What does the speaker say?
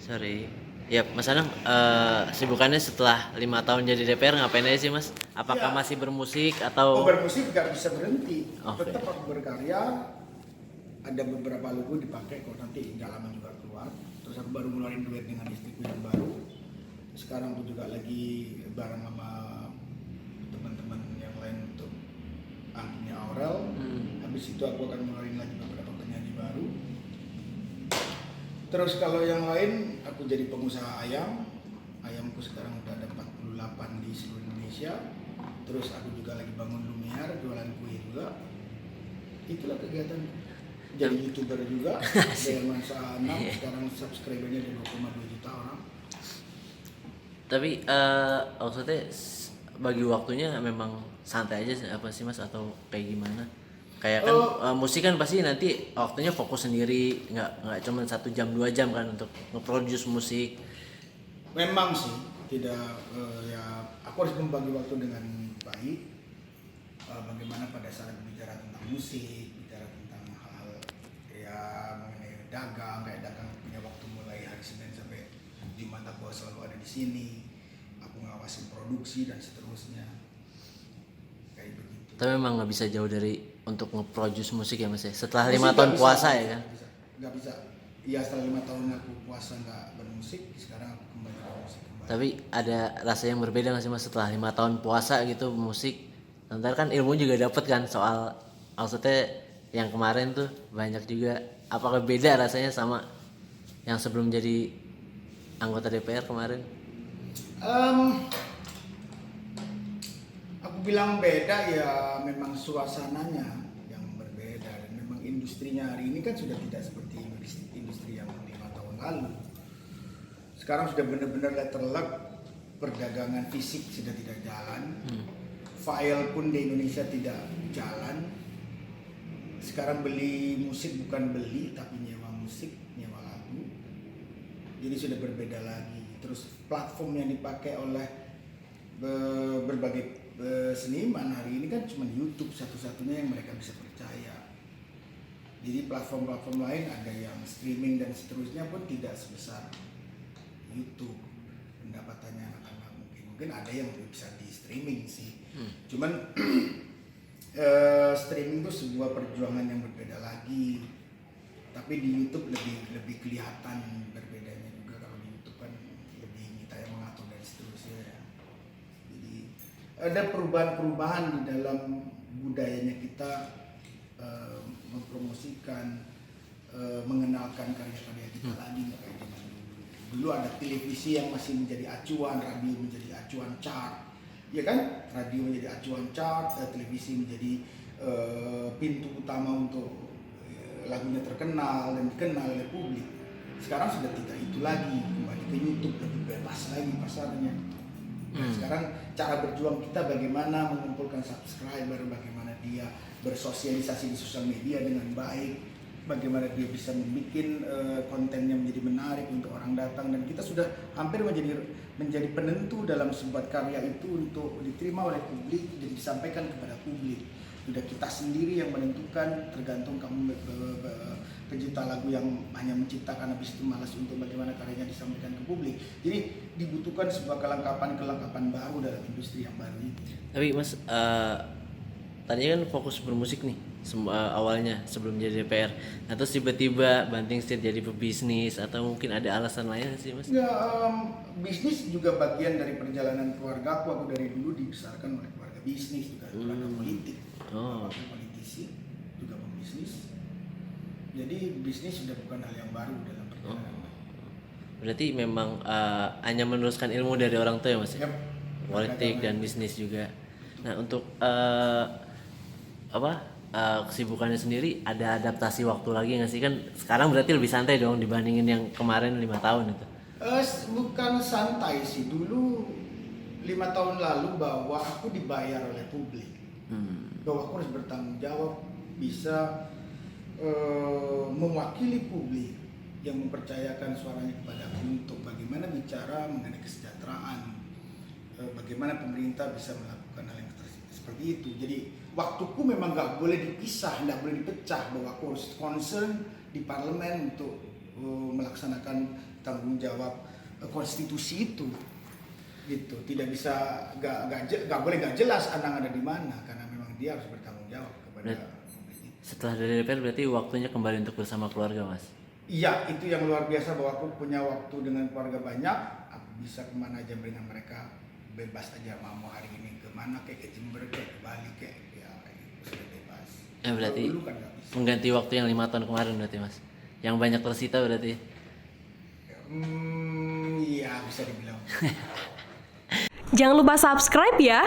Sorry. Ya, Mas Anang, sibukannya setelah 5 tahun jadi DPR ngapain aja sih, Mas? Apakah Ya, masih bermusik atau? bermusik nggak bisa berhenti. Oke. Tetap aku berkarya. Ada beberapa lagu dipakai kok, nanti nggak lama juga keluar. Terus aku baru ngeluarin duet dengan istriku yang baru. Sekarang aku juga lagi bareng sama teman-teman yang lain untuk albumnya Aurel. Habis itu aku akan ngeluarin lagi beberapa penyanyi baru. Terus kalau yang lain, aku jadi pengusaha ayam. Ayamku sekarang udah ada 48 di seluruh Indonesia. Terus aku juga lagi bangun Lumiar, jualan kue juga. Itulah kegiatan. Jadi YouTuber juga, dengan masa 6, sekarang subscribernya ada 2,2 juta orang. Tapi maksudnya bagi waktunya memang santai aja apa sih, Mas, atau kayak gimana? Kayak kan musik kan pasti nanti waktunya fokus sendiri, nggak cuma 1 jam 2 jam kan untuk nge-produce musik. Memang sih, tidak ya aku harus membagi waktu dengan baik. Bagaimana pada saat bicara tentang musik, bicara tentang hal-hal ya mengenai dagang, kayak dagang punya waktu mulai hari Senin sampai Jumat aku selalu ada di sini. Aku ngawasin produksi dan seterusnya. Kayak begitu. Tapi memang nggak bisa jauh dari untuk nge-produce musik ya, Mas ya. Setelah Musik 5 tahun nggak puasa bisa, ya kan. nggak bisa. Iya, setelah 5 tahun aku puasa nggak bermusik, sekarang aku kembali bermusik kembali. Tapi ada rasa yang berbeda nggak sih, Mas, setelah 5 tahun puasa gitu musik? Ntar kan ilmu juga dapet kan soal, maksudnya yang kemarin tuh banyak juga. Apakah beda rasanya sama yang sebelum jadi anggota DPR kemarin? Em, aku bilang beda ya, memang suasananya yang berbeda dan memang industrinya hari ini kan sudah tidak seperti industri yang 5 tahun lalu. Sekarang sudah benar-benar letterlock, perdagangan fisik sudah tidak jalan. File pun di Indonesia tidak jalan. Sekarang beli musik bukan beli tapi nyewa musik, nyewa lagu. Jadi sudah berbeda lagi. Terus platform yang dipakai oleh berbagai seniman hari ini kan cuma YouTube satu-satunya yang mereka bisa percaya. Jadi platform-platform lain ada yang streaming dan seterusnya pun tidak sebesar YouTube. Pendapatannya akan mungkin ada yang bisa di streaming sih. Cuman streaming itu sebuah perjuangan yang berbeda lagi. Tapi di YouTube lebih kelihatan berbedanya juga. Kalau di YouTube kan lebih kita yang mengatur dan seterusnya ya. Jadi ada perubahan-perubahan di dalam budayanya kita, mempromosikan, mengenalkan karya-karya kita lagi nggak kayak zaman dulu. Dulu ada televisi yang masih menjadi acuan, radio menjadi acuan chart, ya kan? Radio menjadi acuan chart, televisi menjadi pintu utama untuk lagunya terkenal dan dikenal oleh publik. Sekarang sudah tidak itu lagi, kembali ke YouTube, lebih bebas lagi pasarnya. Nah, sekarang cara berjuang kita bagaimana mengumpulkan subscriber, bagaimana dia bersosialisasi di sosial media dengan baik, bagaimana dia bisa membuat kontennya menjadi menarik untuk orang datang, dan kita sudah hampir menjadi penentu dalam sebuah karya itu untuk diterima oleh publik dan disampaikan kepada publik. Sudah kita sendiri yang menentukan, tergantung kamu pencipta lagu yang hanya menciptakan habis itu malas untuk bagaimana karyanya disampaikan ke publik. Jadi dibutuhkan sebuah kelengkapan baru dalam industri yang baru ini. Tapi Mas, tadinya kan fokus bermusik nih awalnya sebelum jadi DPR. Nah terus tiba-tiba banting setir jadi pebisnis, atau mungkin ada alasan lain sih, Mas? Ya, bisnis juga bagian dari perjalanan keluarga aku. Aku dari dulu dibesarkan oleh keluarga bisnis, juga keluarga politik. Aku politisi, juga pembisnis. Jadi bisnis sudah bukan hal yang baru dalam perjalanan. Berarti memang hanya meneruskan ilmu dari orang tua ya, Mas? Yap. Politik dan bisnis juga. Nah untuk kesibukannya sendiri, ada adaptasi waktu lagi nggak sih? Kan sekarang berarti lebih santai dong dibandingin yang kemarin 5 tahun itu. Bukan santai sih. Dulu 5 tahun lalu bahwa aku dibayar oleh publik, bahwa aku harus bertanggung jawab, bisa mewakili publik yang mempercayakan suaranya kepada aku untuk bagaimana bicara mengenai kesejahteraan, bagaimana pemerintah bisa melakukan hal yang seperti itu. Jadi waktuku memang nggak boleh dipisah, nggak boleh dipecah, bahwa aku harus concern di parlemen untuk melaksanakan tanggung jawab konstitusi itu, gitu. Tidak bisa nggak boleh nggak jelas Anang ada di mana, karena memang dia harus bertanggung jawab kepada publik. Setelah dari DPR berarti waktunya kembali untuk bersama keluarga, Mas. Iya, itu yang luar biasa bahwa aku punya waktu dengan keluarga banyak, aku bisa kemana aja dengan mereka, bebas aja mau hari ini kemana, kayak ke Jember, kayak ke Bali, kayak ya itu sudah bebas. Ya berarti Dulu kan nggak bisa. mengganti waktu yang 5 tahun kemarin berarti, Mas. Yang banyak tersita berarti. Iya bisa dibilang. Jangan lupa subscribe ya.